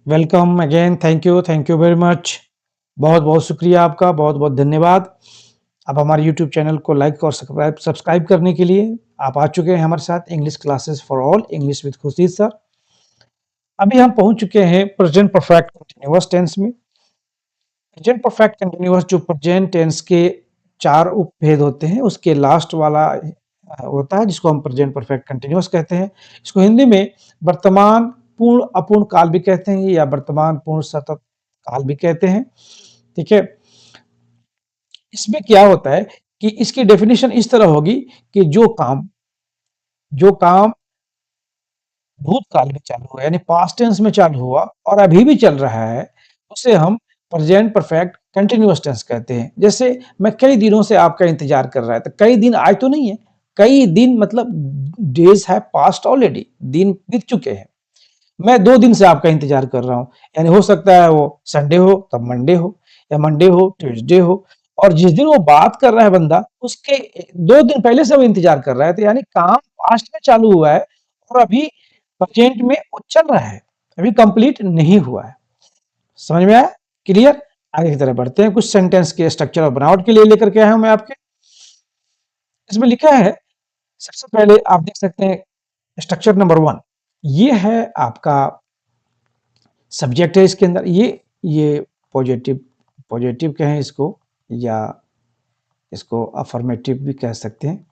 Welcome again. Thank you very much. बहुत बहुत शुक्रिया आपका, बहुत बहुत धन्यवाद। आप हमारे यूट्यूब चैनल को लाइक और सब्सक्राइब करने के लिए आप आ चुके हैं हमारे साथ English classes for all, English with Khurshid sir. अभी हम पहुंच चुके हैं प्रेजेंट परफेक्ट कंटिन्यूअस टेंस में। प्रेजेंट परफेक्ट कंटिन्यूअस जो प्रेजेंट टेंस के चार उपभेद होते हैं उसके लास्ट वाला होता है, जिसको हम प्रेजेंट परफेक्ट कंटिन्यूअस कहते हैं। इसको हिंदी में वर्तमान पूर्ण अपूर्ण काल भी कहते हैं या वर्तमान पूर्ण सतत काल भी कहते हैं। ठीक है। इसमें क्या होता है कि इसकी डेफिनेशन इस तरह होगी कि जो काम भूतकाल में चालू हुआ यानी पास्ट टेंस में चालू हुआ और अभी भी चल रहा है, उसे हम प्रेजेंट परफेक्ट कंटिन्यूअस टेंस कहते हैं। जैसे मैं कई दिनों से आपका इंतजार कर रहा था, कई दिन आज तो नहीं है, कई दिन मतलब डेज है पास्ट ऑलरेडी, दिन बीत चुके हैं। मैं 2 दिन से आपका इंतजार कर रहा हूँ, यानी हो सकता है वो संडे हो तब मंडे हो या मंडे हो ट्यूसडे हो, और जिस दिन वो बात कर रहा है बंदा उसके 2 दिन पहले से वो इंतजार कर रहा है, तो यानी काम पास्ट में चालू हुआ है और अभी प्रेजेंट में वो चल रहा है, अभी कंप्लीट नहीं हुआ है। समझ में आया? क्लियर? आगे की तरफ बढ़ते हैं। कुछ सेंटेंस के स्ट्रक्चर और बनावट के लिए लेकर के आया हूं मैं आपके। इसमें लिखा है, सबसे पहले आप देख सकते हैं स्ट्रक्चर नंबर 1, ये है आपका सब्जेक्ट है। इसके अंदर ये पॉजिटिव पॉजिटिव कहें इसको या इसको अफर्मेटिव भी कह सकते हैं।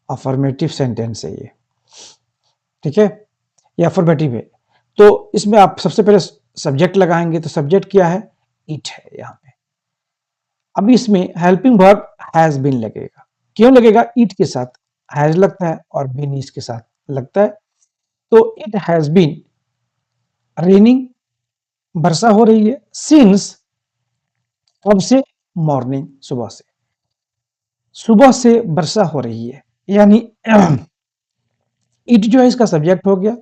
अफर्मेटिव सेंटेंस है ये, ठीक है, ये अफर्मेटिव है। तो इसमें आप सबसे पहले सब्जेक्ट लगाएंगे, तो सब्जेक्ट क्या है? इट है यहाँ पे। अब इसमें हेल्पिंग वर्ब हैज बीन लगेगा। क्यों लगेगा? इट के साथ हैज लगता है और बीन इसके साथ लगता है। तो इट हैज बीन रेनिंग, वर्षा हो रही है, सिंस कब से? मॉर्निंग, सुबह से वर्षा हो रही है, यानी इट जो है इसका सब्जेक्ट हो गया,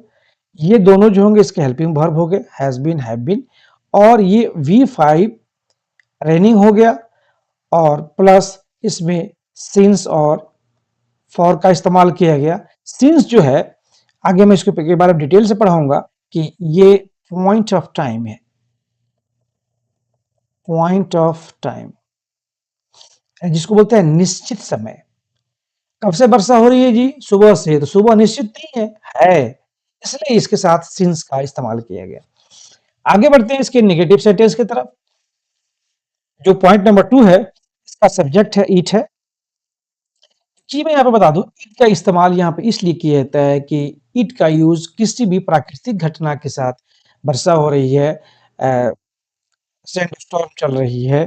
ये दोनों जो होंगे इसके हेल्पिंग वर्ब हो गए, हैज बीन, हैव बीन, और ये V5 रेनिंग हो गया, और प्लस इसमें सिंस और फॉर का इस्तेमाल किया गया। सिंस जो है, आगे मैं इसके बारे में डिटेल से पढ़ाऊंगा कि ये पॉइंट ऑफ टाइम है, पॉइंट ऑफ टाइम जिसको बोलते हैं निश्चित समय। कब से वर्षा हो रही है जी? सुबह से। तो सुबह निश्चित नहीं है, इसलिए इसके साथ सिंस का इस्तेमाल किया गया। आगे बढ़ते हैं इसके नेगेटिव सेंटेंस की तरफ। जो पॉइंट नंबर 2 है, इसका सब्जेक्ट है ईट है। जी मैं यहाँ पे बता दूं, ईट का इस्तेमाल यहाँ पे इसलिए किया जाता है कि ईट का यूज किसी भी प्राकृतिक घटना के साथ, वर्षा हो रही है, सैंड स्टॉर्म चल रही है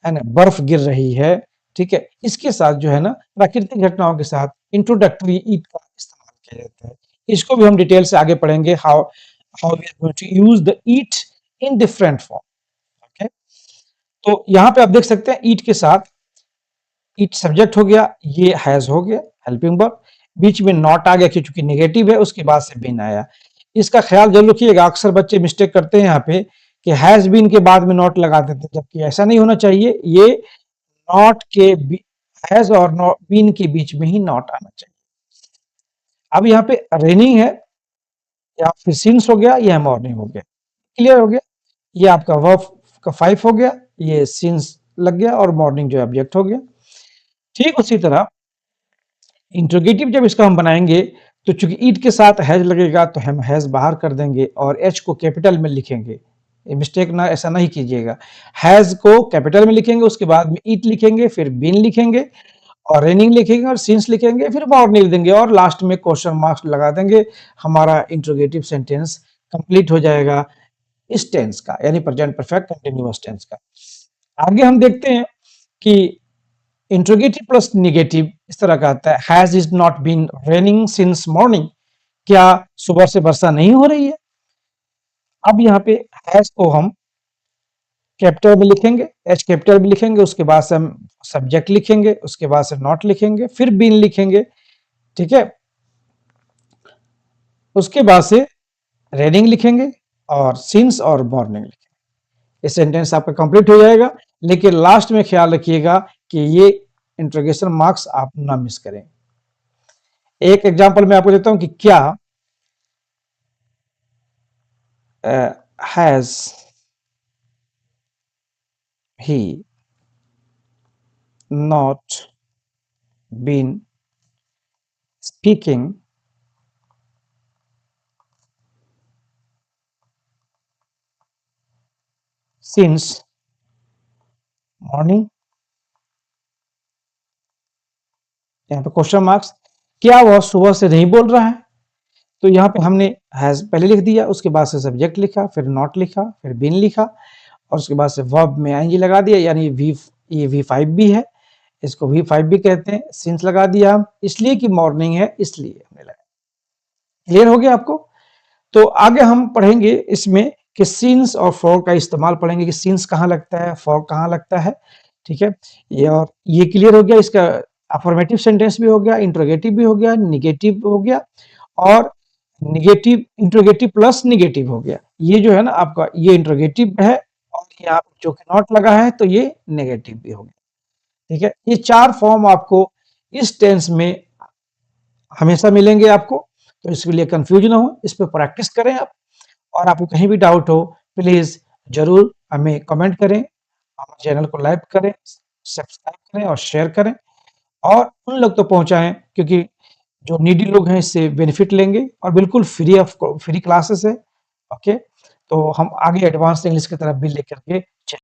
ना, बर्फ गिर रही है, ठीक है, इसके साथ जो है ना प्राकृतिक घटनाओं के साथ इंट्रोडक्टरी ईट का इस्तेमाल किया जाता है। इसको भी हम डिटेल से आगे पढ़ेंगे, how how we are going to use the eat in different form. Okay, तो यहाँ पे आप देख सकते हैं ईट के साथ इट सब्जेक्ट हो गया, ये हैज हो गया हेल्पिंग वर्ब, बीच में नॉट आ गया क्योंकि नेगेटिव है, उसके बाद से बीन आया। इसका ख्याल जरूर रखिएगा, अक्सर बच्चे मिस्टेक करते हैं यहाँ पे कि हैज बीन के बाद में नॉट लगा देते हैं, जबकि ऐसा नहीं होना चाहिए। ये नॉट के हैज और बीन के बीच में ही नॉट आना चाहिए। अब यहाँ पे रेनिंग है या फिर सिंस हो गया या मॉर्निंग हो गया, क्लियर हो गया। ये आपका वर्ब का 5 हो गया, ये सिंस लग गया और मॉर्निंग जो ऑब्जेक्ट हो गया। ठीक उसी तरह इंट्रोगेटिव जब इसका हम बनाएंगे, तो चूंकि ईट के साथ हैज लगेगा तो हम हैज बाहर कर देंगे और एच को कैपिटल में लिखेंगे। मिस्टेक ना, ऐसा नहीं कीजिएगा। हैज को कैपिटल में लिखेंगे, उसके बाद में ईट लिखेंगे, फिर बीन लिखेंगे और रेनिंग लिखेंगे और सिंस लिखेंगे, फिर मॉर्निंग लिख देंगे और लास्ट में क्वेश्चन मार्क्स लगा देंगे। हमारा इंट्रोगेटिव सेंटेंस कंप्लीट हो जाएगा इस टेंस का, यानी प्रेजेंट परफेक्ट कंटिन्यूअस टेंस का। आगे हम देखते हैं कि इंट्रोगेटिव प्लस निगेटिव इस तरह का आता है। Has is not been raining since morning, क्या सुबह से वर्षा नहीं हो रही है? अब यहाँ पे हैज को हम कैपिटल में लिखेंगे, एच कैपिटल में लिखेंगे, उसके बाद से हम सब्जेक्ट लिखेंगे, उसके बाद से नॉट लिखेंगे, फिर बीन लिखेंगे, ठीक है, उसके बाद से रेनिंग लिखेंगे और सिंस और मॉर्निंग लिखेंगे। ये सेंटेंस आपका कंप्लीट हो जाएगा, लेकिन लास्ट में ख्याल रखिएगा कि ये इंट्रोगेशन मार्क्स आप ना मिस करें। एक एग्जांपल मैं आपको देता हूं कि क्या has he not been speaking since morning. यहाँ पे क्वेश्चन मार्क्स, क्या वह सुबह से नहीं बोल रहा है? तो यहाँ पे हमने हैज पहले लिख दिया, उसके बाद से सब्जेक्ट लिखा, फिर नॉट लिखा, फिर बीन लिखा और उसके बाद से वर्ब में आईएनजी लगा दिया, यानी ये V5 भी है, इसको V5 भी कहते हैं। सिंस लगा दिया हम, इसलिए कि मॉर्निंग है इसलिए हमने लगाया। क्लियर हो गया आपको? तो आगे हम पढ़ेंगे इसमें कि सिंस और फॉर का इस्तेमाल पढ़ेंगे कि सिंस कहाँ लगता है, फॉर कहाँ लगता है। ठीक है, ये और ये क्लियर हो गया। इसका अफर्मेटिव सेंटेंस भी हो गया, इंट्रोगेटिव भी हो गया, निगेटिव हो गया और निगेटिव इंट्रोगेटिव प्लस निगेटिव हो गया। ये जो है ना आपका, ये इंट्रोगेटिव है और यहाँ पे जो कि नॉट लगा है तो ये नेगेटिव भी हो गया। ठीक है, ये 4 फॉर्म आपको इस टेंस में हमेशा मिलेंगे आपको, तो इसके लिए कंफ्यूज ना हो, इस पे प्रैक्टिस करें आप। और आपको कहीं भी डाउट हो प्लीज जरूर हमें कमेंट करें, हमारे चैनल को लाइक करें, सब्सक्राइब करें और शेयर करें और उन लोग तक पहुंचाएं क्योंकि जो नीडी लोग हैं इससे बेनिफिट लेंगे और बिल्कुल फ्री क्लासेस है। ओके, तो हम आगे एडवांस इंग्लिश की तरफ भी लेकर के